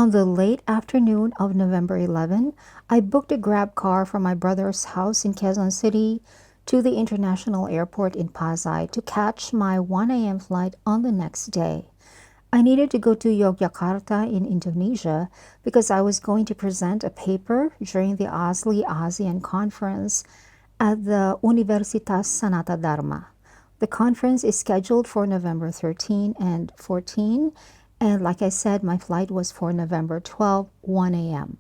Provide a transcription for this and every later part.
On the late afternoon of November 11, I booked a Grab car from my brother's house in Quezon City to the international airport in Pasay to catch my 1 a.m. flight on the next day. I needed to go to Yogyakarta in Indonesia because I was going to present a paper during the ASLI ASEAN conference at the Universitas Sanata Dharma. The conference is scheduled for November 13 and 14, and like I said, my flight was for November 12, 1 a.m.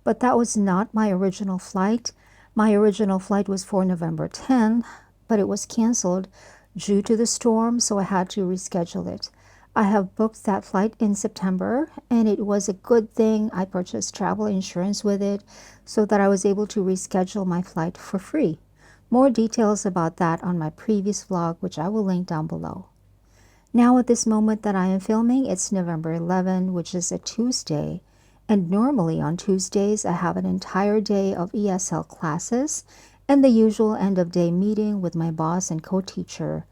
But that was not my original flight. My original flight was for November 10, but it was canceled due to the storm, so I had to reschedule it. I have booked that flight in September, and it was a good thing I purchased travel insurance with it so that I was able to reschedule my flight for free. More details about that on my previous vlog, which I will link down below. Now at this moment that I am filming, it's November 11, which is a Tuesday, and normally on Tuesdays I have an entire day of ESL classes and the usual end of day meeting with my boss and co-teacher.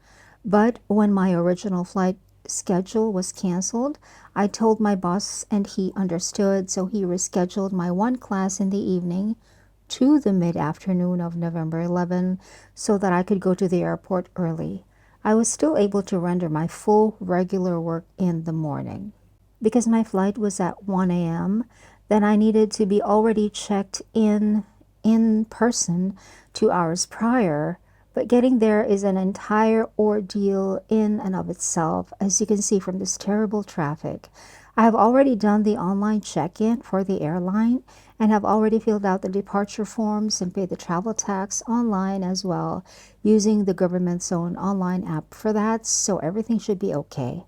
But when my original flight schedule was canceled, I told my boss and he understood, so he rescheduled my one class in the evening to the mid-afternoon of November 11 so that I could go to the airport early. I was still able to render my full regular work in the morning. Because my flight was at 1 a.m., then I needed to be already checked in person 2 hours prior, but getting there is an entire ordeal in and of itself, as you can see from this terrible traffic. I have already done the online check-in for the airline and have already filled out the departure forms and paid the travel tax online as well, using the government's own online app for that, so everything should be okay.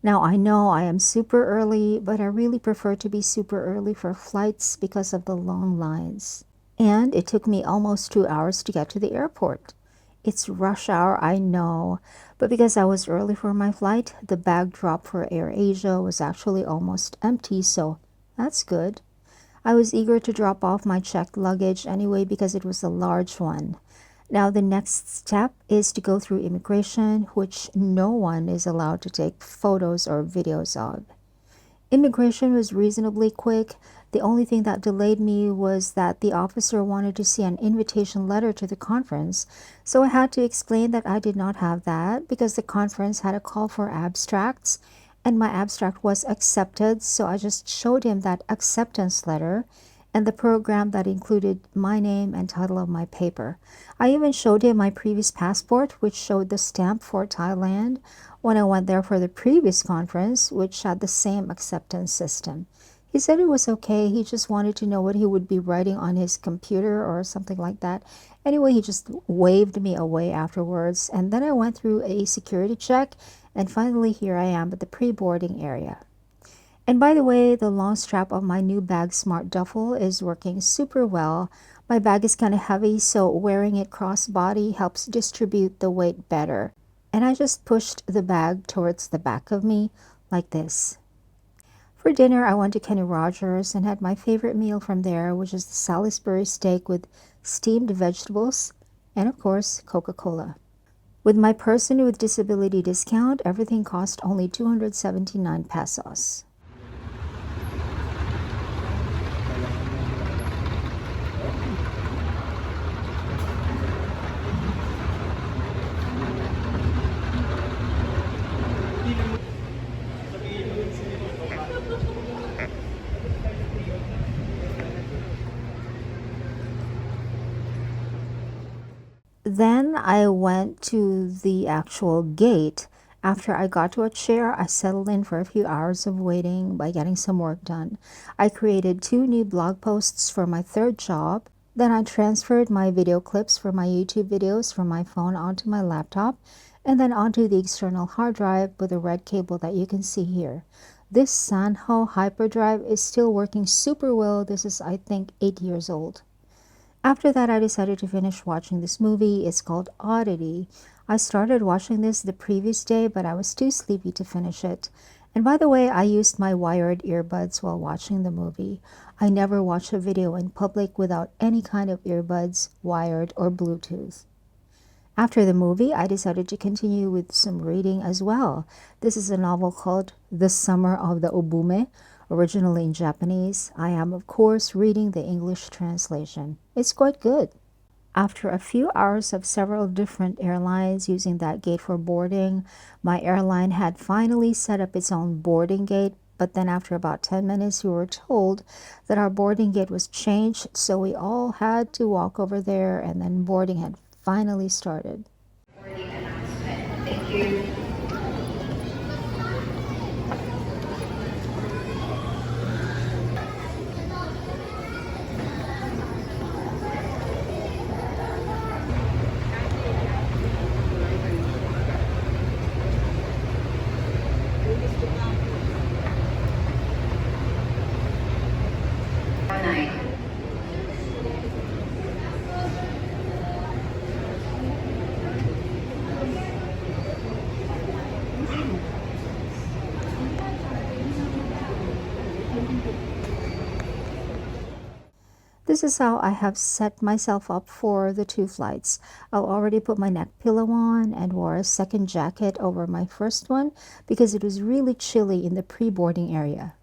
Now, I know I am super early, but I really prefer to be super early for flights because of the long lines. And it took me almost 2 hours to get to the airport. It's rush hour, I know, but because I was early for my flight, the bag drop for AirAsia was actually almost empty, so that's good. I was eager to drop off my checked luggage anyway because it was a large one. Now the next step is to go through immigration, which no one is allowed to take photos or videos of. Immigration was reasonably quick. The only thing that delayed me was that the officer wanted to see an invitation letter to the conference, so I had to explain that I did not have that because the conference had a call for abstracts, and my abstract was accepted, so I just showed him that acceptance letter and the program that included my name and title of my paper. I even showed him my previous passport, which showed the stamp for Thailand when I went there for the previous conference, which had the same acceptance system. He said it was okay, he just wanted to know what he would be writing on his computer or something like that. Anyway, he just waved me away afterwards, and then I went through a security check, and finally here I am at the pre-boarding area. And by the way, the long strap of my new bag Smart Duffel is working super well. My bag is kind of heavy, so wearing it crossbody helps distribute the weight better. And I just pushed the bag towards the back of me like this. For dinner, I went to Kenny Rogers and had my favorite meal from there, which is the Salisbury steak with steamed vegetables and, of course, Coca-Cola. With my person with disability discount, everything cost only 279 pesos. Then I went to the actual gate. After I got to a chair, I settled in for a few hours of waiting by getting some work done. I created 2 new blog posts for my third job. Then I transferred my video clips for my YouTube videos from my phone onto my laptop and then onto the external hard drive with a red cable that you can see here. This Sanho hyperdrive is still working super well. This is, I think, 8 years old. After that, I decided to finish watching this movie. It's called Oddity. I started watching this the previous day, but I was too sleepy to finish it. And by the way, I used my wired earbuds while watching the movie. I never watch a video in public without any kind of earbuds, wired or Bluetooth. After the movie, I decided to continue with some reading as well. This is a novel called The Summer of the Obume, originally in Japanese. I am, of course, reading the English translation. It's quite good. After a few hours of several different airlines using that gate for boarding, my airline had finally set up its own boarding gate. But then after about 10 minutes, we were told that our boarding gate was changed, so we all had to walk over there, and then boarding had finally started. Boarding announcement. Thank you. Nine. This is how I have set myself up for the two flights. I'll already put my neck pillow on and wore a second jacket over my first one because it was really chilly in the pre-boarding area.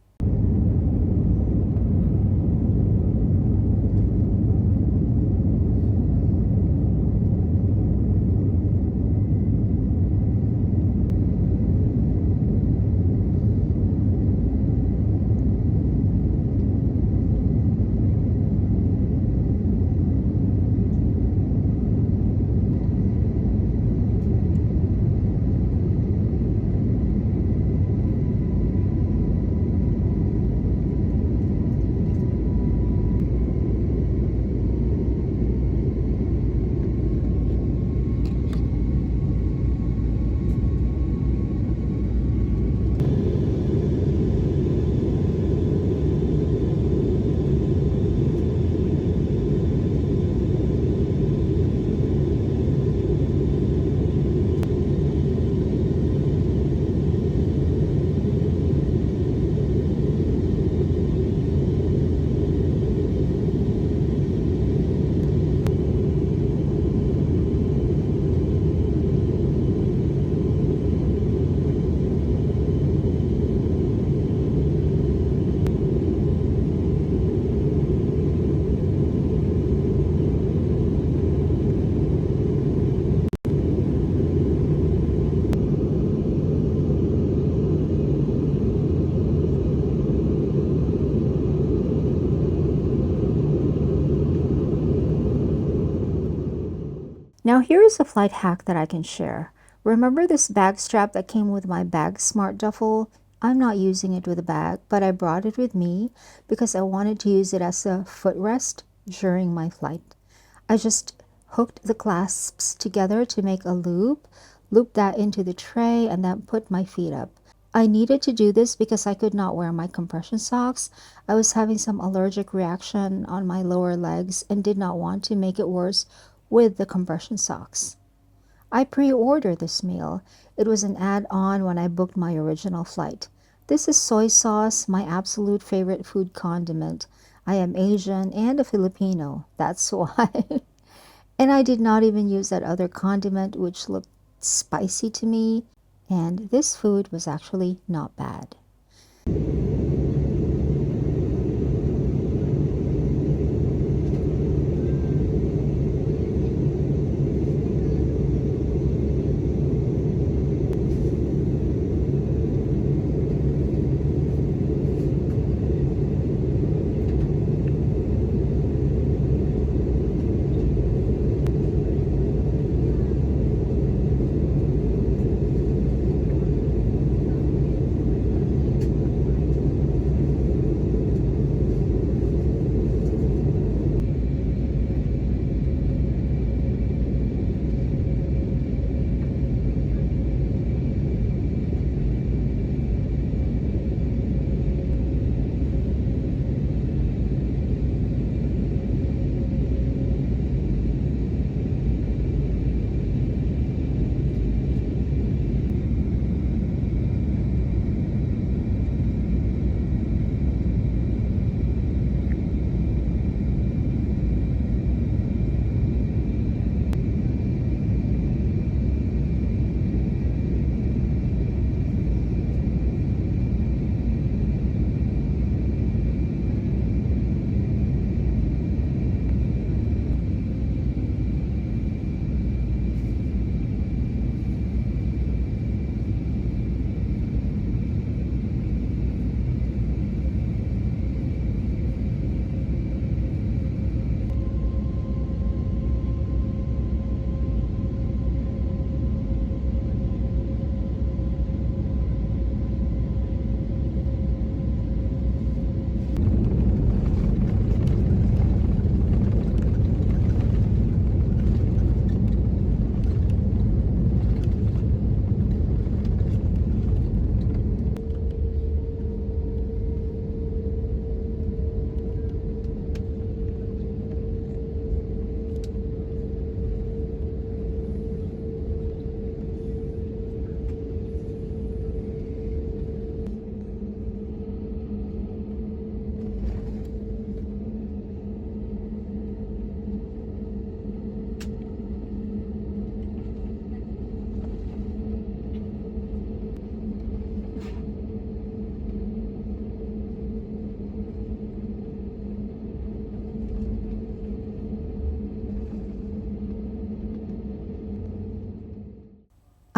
Now here is a flight hack that I can share. Remember this bag strap that came with my Bag Smart duffel? I'm not using it with a bag, but I brought it with me because I wanted to use it as a footrest during my flight. I just hooked the clasps together to make a loop, looped that into the tray, and then put my feet up. I needed to do this because I could not wear my compression socks. I was having some allergic reaction on my lower legs and did not want to make it worse with the compression socks. I pre-ordered this meal. It was an add-on when I booked my original flight. This is soy sauce, my absolute favorite food condiment. I am Asian and a Filipino, that's why. And I did not even use that other condiment which looked spicy to me. And this food was actually not bad.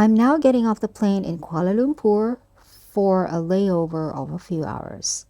I'm now getting off the plane in Kuala Lumpur for a layover of a few hours.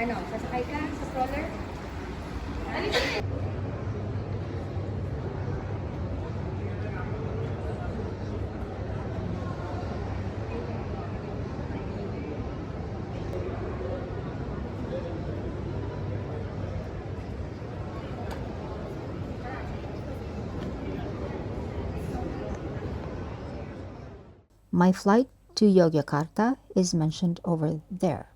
Ano, sasakay ka sa stroller? My flight to Yogyakarta is mentioned over there.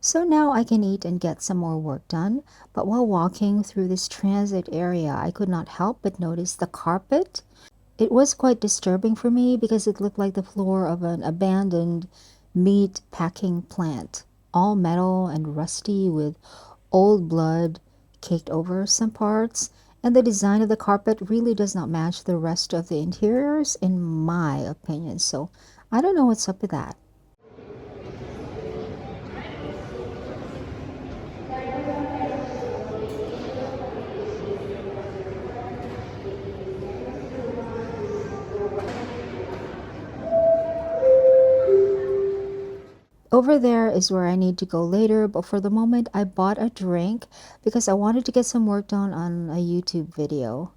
So now I can eat and get some more work done, but while walking through this transit area, I could not help but notice the carpet. It was quite disturbing for me because it looked like the floor of an abandoned meat packing plant, all metal and rusty with old blood caked over some parts, and the design of the carpet really does not match the rest of the interiors, in my opinion. So I don't know what's up with that. Over there is where I need to go later, but for the moment I bought a drink because I wanted to get some work done on a YouTube video.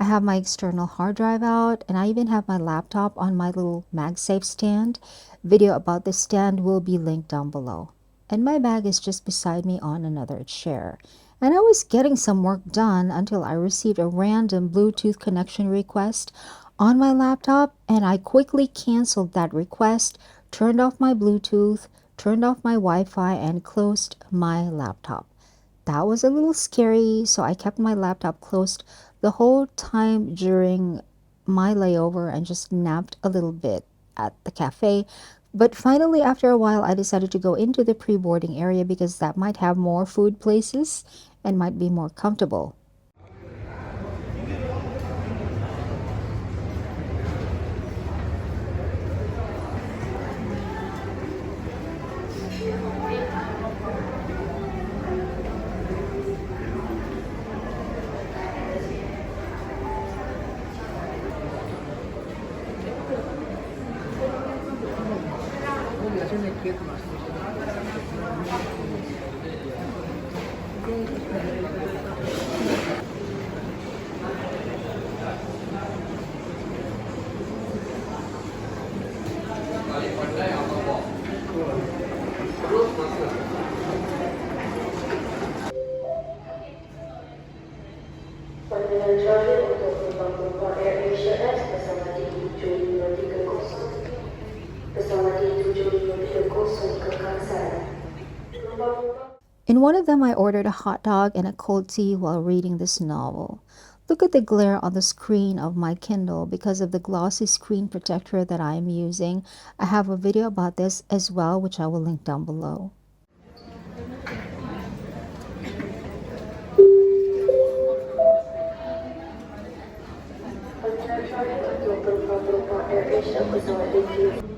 I have my external hard drive out and I even have my laptop on my little MagSafe stand. Video about this stand will be linked down below. And my bag is just beside me on another chair. And I was getting some work done until I received a random Bluetooth connection request on my laptop, and I quickly canceled that request, turned off my Bluetooth, turned off my Wi-Fi, and closed my laptop. That was a little scary, so I kept my laptop closed the whole time during my layover and just napped a little bit at the cafe. But finally, after a while, I decided to go into the pre-boarding area because that might have more food places and might be more comfortable. Penerbangan untuk penumpang Air Asia X pesawat D7530 pesawat D7530 ke Kansai. In one of them, I ordered a hot dog and a cold tea while reading this novel. Look at the glare on the screen of my Kindle because of the glossy screen protector that I am using. I have a video about this as well, which I will link down below. Penerbangan untuk penumpang Air Asia pesawat D7530.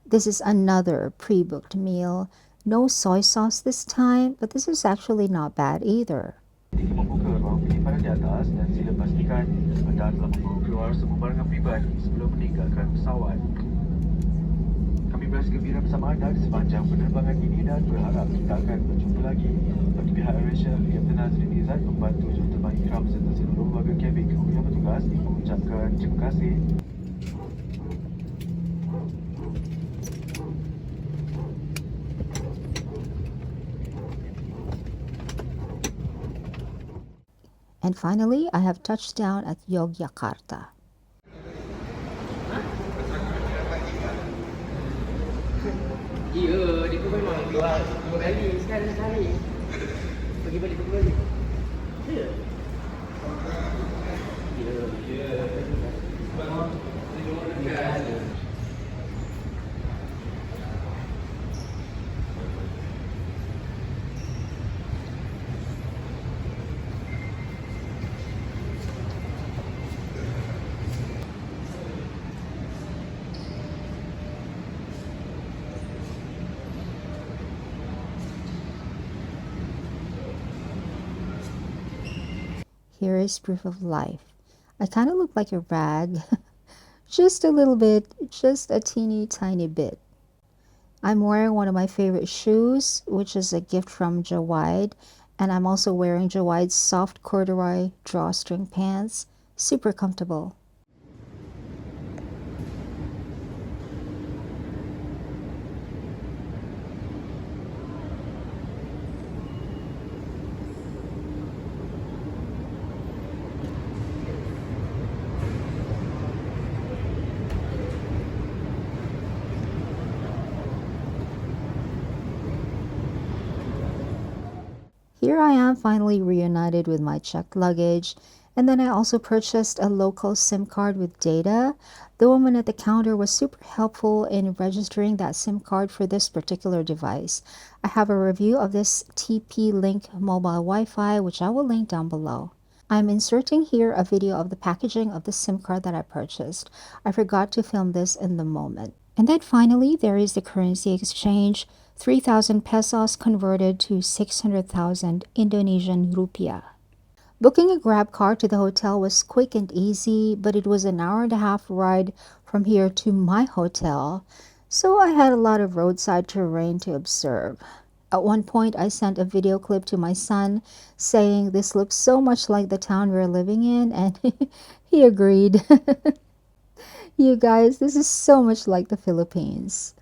This is another pre-booked meal. No soy sauce this time, but this is actually not bad either. Ketika membuka ruang penyimpanan di atas dan sila pastikan anda telah membawa keluar semua barangan pribadi sebelum meninggalkan pesawat. Kami berasa gembira bersama anda di sepanjang penerbangan ini dan berharap kita akan berjumpa lagi. Bagi pihak AirAsia, Kapten Azrin Izzat membantu juruterbang ikram serta seluruh warga kabin kru yang bertugas mengucapkan terima kasih. And finally, I have touched down at Yogyakarta. Ya, dia pun memang keluar 2 kali, sekali. Pergi balik, pergi balik. Ya. Here is proof of life. I kind of look like a rag. Just a little bit, just a teeny tiny bit. I'm wearing one of my favorite shoes, which is a gift from Jawide, and I'm also wearing Jawide's soft corduroy drawstring pants. Super comfortable. Here I am finally reunited with my checked luggage, and then I also purchased a local SIM card with data. The woman at the counter was super helpful in registering that SIM card for this particular device. I have a review of this TP-Link mobile Wi-Fi, which I will link down below. I'm inserting here a video of the packaging of the SIM card that I purchased. I forgot to film this in the moment. And then finally, there is the currency exchange. 3,000 pesos converted to 600,000 Indonesian rupiah. Booking a grab car to the hotel was quick and easy, but it was an hour and a half ride from here to my hotel, so I had a lot of roadside terrain to observe. At one point, I sent a video clip to my son saying this looks so much like the town we're living in, and he agreed. You guys, this is so much like the Philippines.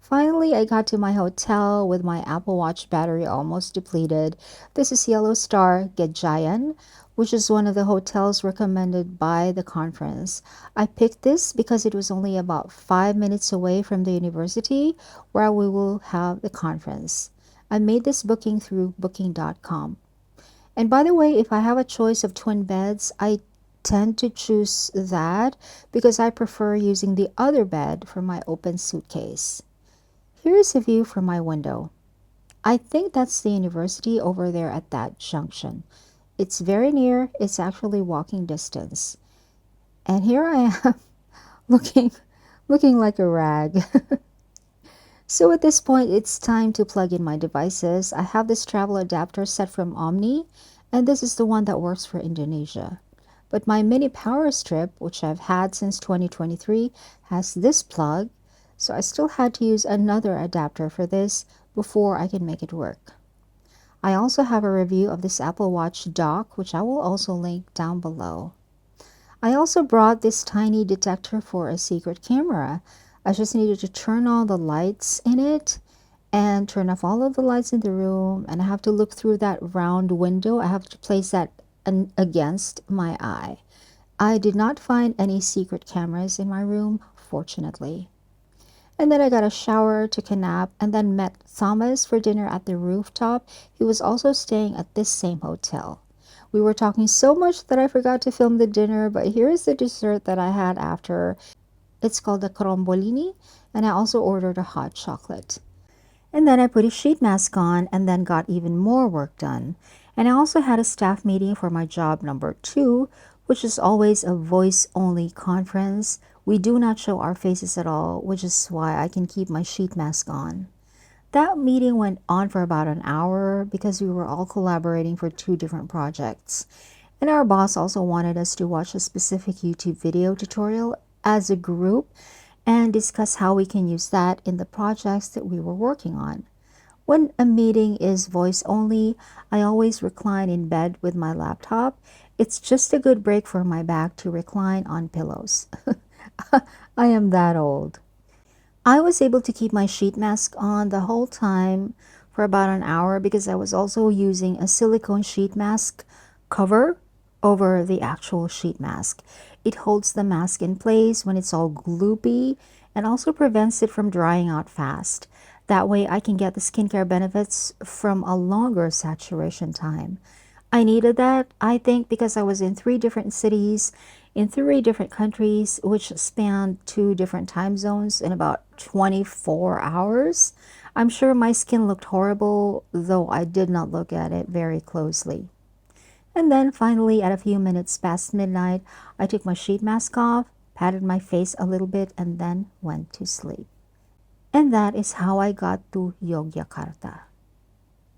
Finally, I got to my hotel with my Apple Watch battery almost depleted. This is Yellow Star Gejayan, which is one of the hotels recommended by the conference. I picked this because it was only about 5 minutes away from the university where we will have the conference. I made this booking through booking.com. And by the way, if I have a choice of twin beds, I tend to choose that because I prefer using the other bed for my open suitcase. Here's a view from my window. I think that's the university over there at that junction. It's very near, it's actually walking distance. And here I am looking looking like a rag. So at this point, it's time to plug in my devices. I have this travel adapter set from Omni, and this is the one that works for Indonesia. But my mini power strip, which I've had since 2023, has this plug, so I still had to use another adapter for this before I can make it work. I also have a review of this Apple Watch dock, which I will also link down below. I also brought this tiny detector for a secret camera. I just needed to turn on the lights in it and turn off all of the lights in the room, and I have to look through that round window. I have to place that against my eye. I did not find any secret cameras in my room, fortunately. And then I got a shower, took a nap, and then met Thomas for dinner at the rooftop. He was also staying at this same hotel. We were talking so much that I forgot to film the dinner, but here's the dessert that I had after. It's called the crombolini, and I also ordered a hot chocolate. And then I put a sheet mask on and then got even more work done. And I also had a staff meeting for my job number 2, which is always a voice only conference. We do not show our faces at all, which is why I can keep my sheet mask on. That meeting went on for about an hour because we were all collaborating for 2 different projects. And our boss also wanted us to watch a specific YouTube video tutorial as a group and discuss how we can use that in the projects that we were working on. When a meeting is voice only, I always recline in bed with my laptop. It's just a good break for my back to recline on pillows. I am that old. I was able to keep my sheet mask on the whole time for about an hour because I was also using a silicone sheet mask cover over the actual sheet mask. It holds the mask in place when it's all gloopy and also prevents it from drying out fast. That way I can get the skincare benefits from a longer saturation time. I needed that, I think, because I was in 3 different cities, in 3 different countries, which spanned 2 different time zones in about 24 hours. I'm sure my skin looked horrible, though I did not look at it very closely. And then finally, at a few minutes past midnight, I took my sheet mask off, patted my face a little bit, and then went to sleep. And that is how I got to Yogyakarta.